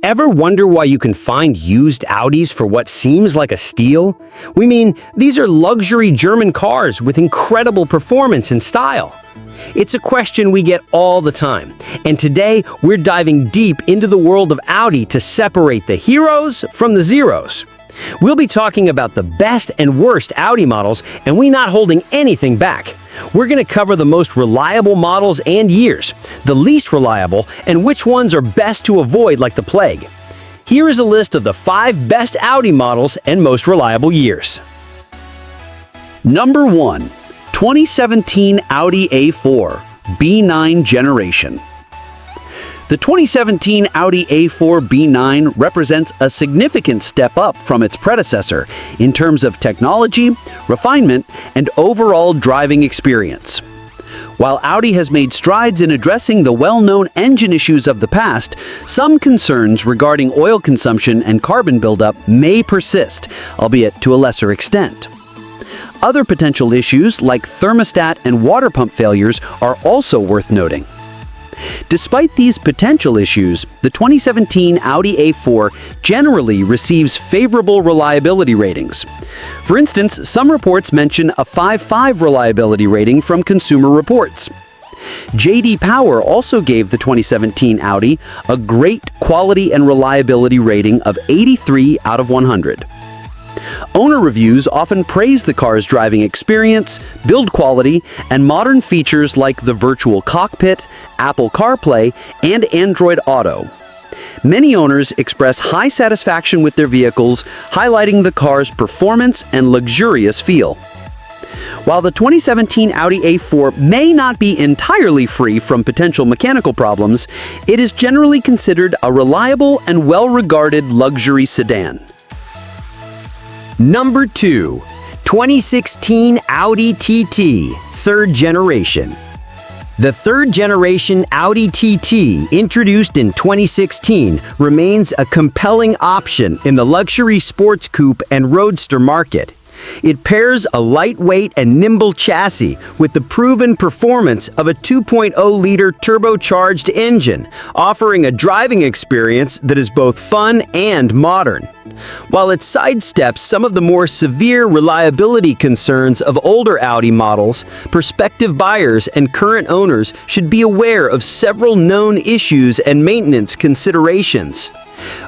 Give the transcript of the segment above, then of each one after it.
Ever wonder why you can find used Audis for what seems like a steal? We mean, these are luxury German cars with incredible performance and style. It's a question we get all the time, and today we're diving deep into the world of Audi to separate the heroes from the zeros. We'll be talking about the best and worst Audi models, and we're not holding anything back. We're going to cover the most reliable models and years, the least reliable, and which ones are best to avoid like the plague. Here is a list of the 5 best Audi models and most reliable years. Number 1. 2017 Audi A4 B9 generation. The 2017 Audi A4 B9 represents a significant step up from its predecessor in terms of technology, refinement, and overall driving experience. While Audi has made strides in addressing the well-known engine issues of the past, some concerns regarding oil consumption and carbon buildup may persist, albeit to a lesser extent. Other potential issues like thermostat and water pump failures are also worth noting. Despite these potential issues, the 2017 Audi A4 generally receives favorable reliability ratings. For instance, some reports mention a 5.5 reliability rating from Consumer Reports. J.D. Power also gave the 2017 Audi a great quality and reliability rating of 83 out of 100. Owner reviews often praise the car's driving experience, build quality, and modern features like the virtual cockpit, Apple CarPlay, and Android Auto. Many owners express high satisfaction with their vehicles, highlighting the car's performance and luxurious feel. While the 2017 Audi A4 may not be entirely free from potential mechanical problems, it is generally considered a reliable and well-regarded luxury sedan. Number 2. 2016 Audi TT, 3rd generation. The 3rd generation Audi TT, introduced in 2016, remains a compelling option in the luxury sports coupe and roadster market. It pairs a lightweight and nimble chassis with the proven performance of a 2.0-liter turbocharged engine, offering a driving experience that is both fun and modern. While it sidesteps some of the more severe reliability concerns of older Audi models, prospective buyers and current owners should be aware of several known issues and maintenance considerations.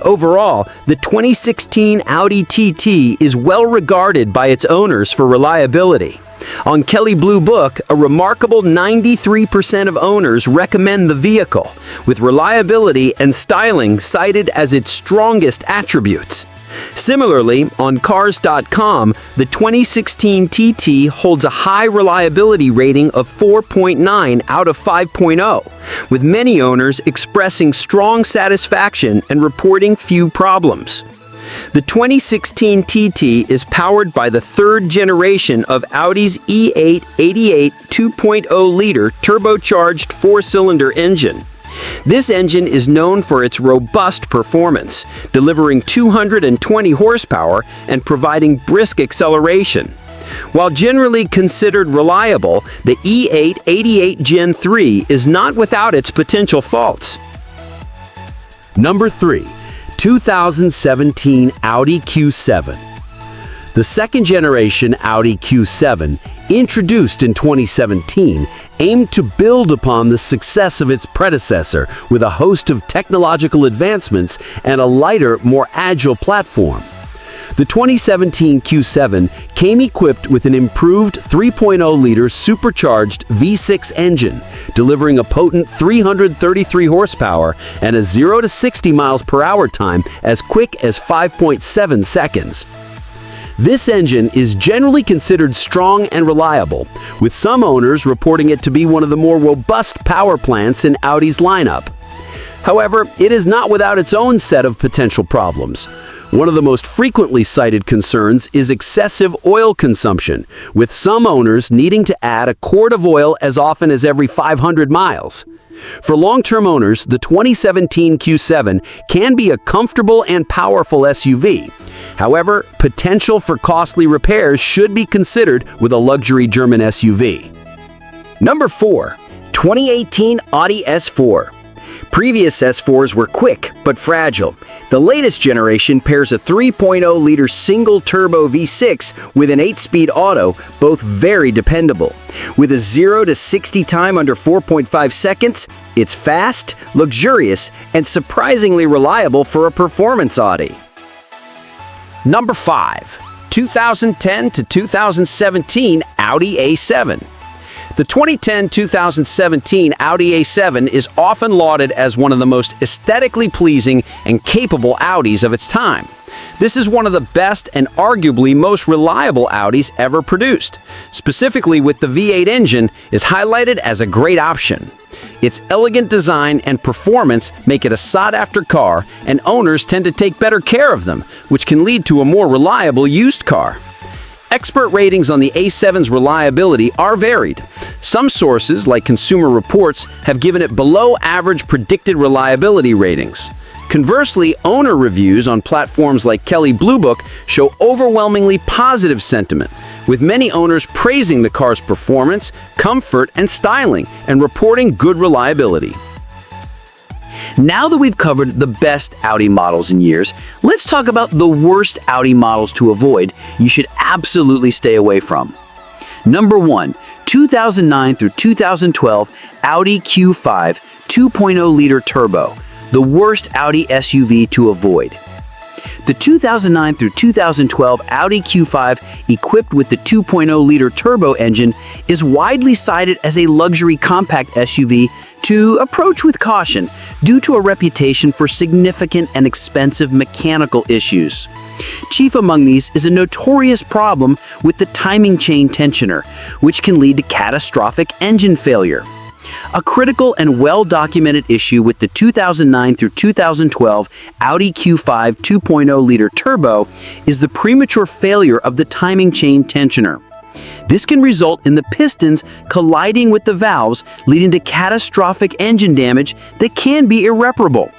Overall, the 2016 Audi TT is well regarded by its owners for reliability. On Kelley Blue Book, a remarkable 93% of owners recommend the vehicle, with reliability and styling cited as its strongest attributes. Similarly, on Cars.com, the 2016 TT holds a high reliability rating of 4.9 out of 5.0, with many owners expressing strong satisfaction and reporting few problems. The 2016 TT is powered by the 3rd generation of Audi's E8 88 2.0-liter turbocharged 4-cylinder engine. This engine is known for its robust performance, delivering 220 horsepower and providing brisk acceleration. While generally considered reliable, the E8 88 Gen 3 is not without its potential faults. Number 3. 2017 Audi Q7. The 2nd generation Audi Q7, introduced in 2017, aimed to build upon the success of its predecessor with a host of technological advancements and a lighter, more agile platform. The 2017 Q7 came equipped with an improved 3.0-liter supercharged V6 engine, delivering a potent 333 horsepower and a 0 to 60 miles per hour time as quick as 5.7 seconds. This engine is generally considered strong and reliable, with some owners reporting it to be one of the more robust power plants in Audi's lineup. However, it is not without its own set of potential problems. One of the most frequently cited concerns is excessive oil consumption, with some owners needing to add a quart of oil as often as every 500 miles. For long-term owners, the 2017 Q7 can be a comfortable and powerful SUV. However, potential for costly repairs should be considered with a luxury German SUV. Number 4. 2018 Audi S4. Previous S4s were quick but fragile. The latest generation pairs a 3.0-liter single-turbo V6 with an 8-speed auto, both very dependable. With a 0 to 60 time under 4.5 seconds, it's fast, luxurious, and surprisingly reliable for a performance Audi. Number 5. 2010 to 2017 Audi A7. The 2010-2017 Audi A7 is often lauded as one of the most aesthetically pleasing and capable Audis of its time. This is one of the best and arguably most reliable Audis ever produced. Specifically with the V8 engine is highlighted as a great option. Its elegant design and performance make it a sought-after car, and owners tend to take better care of them, which can lead to a more reliable used car. Expert ratings on the A7's reliability are varied. Some sources, like Consumer Reports, have given it below-average predicted reliability ratings. Conversely, owner reviews on platforms like Kelley Blue Book show overwhelmingly positive sentiment, with many owners praising the car's performance, comfort, and styling, and reporting good reliability. Now that we've covered the best Audi models in years, let's talk about the worst Audi models to avoid you should absolutely stay away from. Number 1. 2009 through 2012 Audi Q5 2.0-liter turbo, the worst Audi SUV to avoid. The 2009 through 2012 Audi Q5 equipped with the 2.0-liter turbo engine is widely cited as a luxury compact SUV to approach with caution due to a reputation for significant and expensive mechanical issues. Chief among these is a notorious problem with the timing chain tensioner, which can lead to catastrophic engine failure. A critical and well-documented issue with the 2009 through 2012 Audi Q5 2.0-liter turbo is the premature failure of the timing chain tensioner. This can result in the pistons colliding with the valves, leading to catastrophic engine damage that can be irreparable.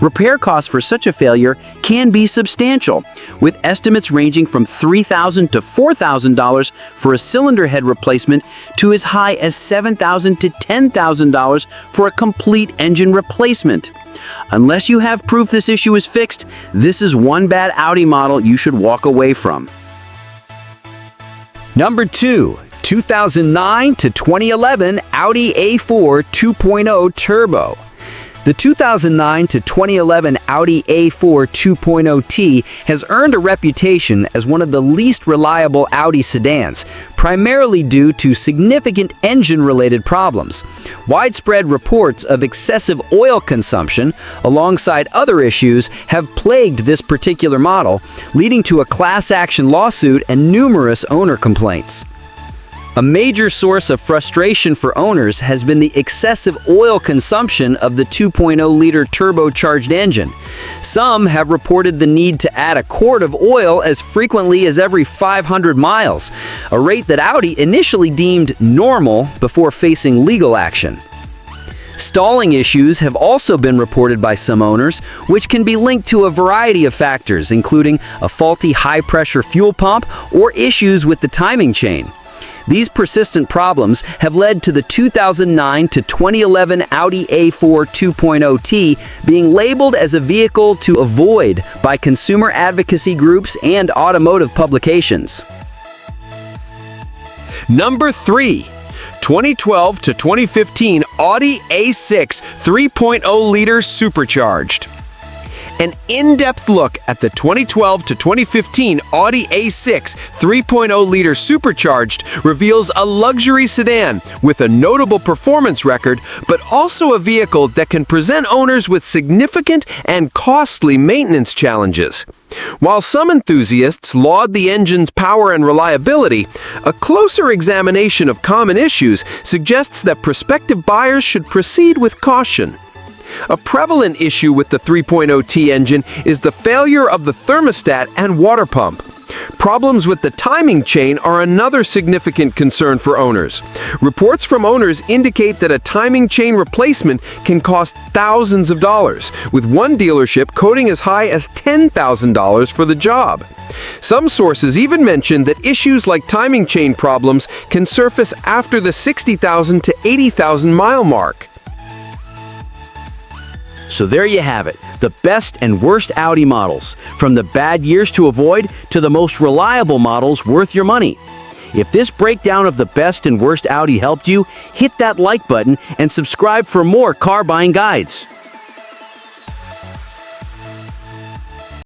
Repair costs for such a failure can be substantial, with estimates ranging from $3,000 to $4,000 for a cylinder head replacement to as high as $7,000 to $10,000 for a complete engine replacement. Unless you have proof this issue is fixed, this is one bad Audi model you should walk away from. Number 2. 2009 to 2011 Audi A4 2.0 Turbo. The 2009 to 2011 Audi A4 2.0T has earned a reputation as one of the least reliable Audi sedans, primarily due to significant engine-related problems. Widespread reports of excessive oil consumption, alongside other issues, have plagued this particular model, leading to a class action lawsuit and numerous owner complaints. A major source of frustration for owners has been the excessive oil consumption of the 2.0-liter turbocharged engine. Some have reported the need to add a quart of oil as frequently as every 500 miles, a rate that Audi initially deemed normal before facing legal action. Stalling issues have also been reported by some owners, which can be linked to a variety of factors, including a faulty high-pressure fuel pump or issues with the timing chain. These persistent problems have led to the 2009 to 2011 Audi A4 2.0T being labeled as a vehicle to avoid by consumer advocacy groups and automotive publications. Number 3. 2012 to 2015 Audi A6 3.0-liter supercharged. An in-depth look at the 2012 to 2015 Audi A6 3.0-liter supercharged reveals a luxury sedan with a notable performance record, but also a vehicle that can present owners with significant and costly maintenance challenges. While some enthusiasts laud the engine's power and reliability, a closer examination of common issues suggests that prospective buyers should proceed with caution. A prevalent issue with the 3.0T engine is the failure of the thermostat and water pump. Problems with the timing chain are another significant concern for owners. Reports from owners indicate that a timing chain replacement can cost thousands of dollars, with one dealership quoting as high as $10,000 for the job. Some sources even mention that issues like timing chain problems can surface after the 60,000 to 80,000 mile mark. So there you have it, the best and worst Audi models, from the bad years to avoid to the most reliable models worth your money. If this breakdown of the best and worst Audi helped you, hit that like button and subscribe for more car buying guides.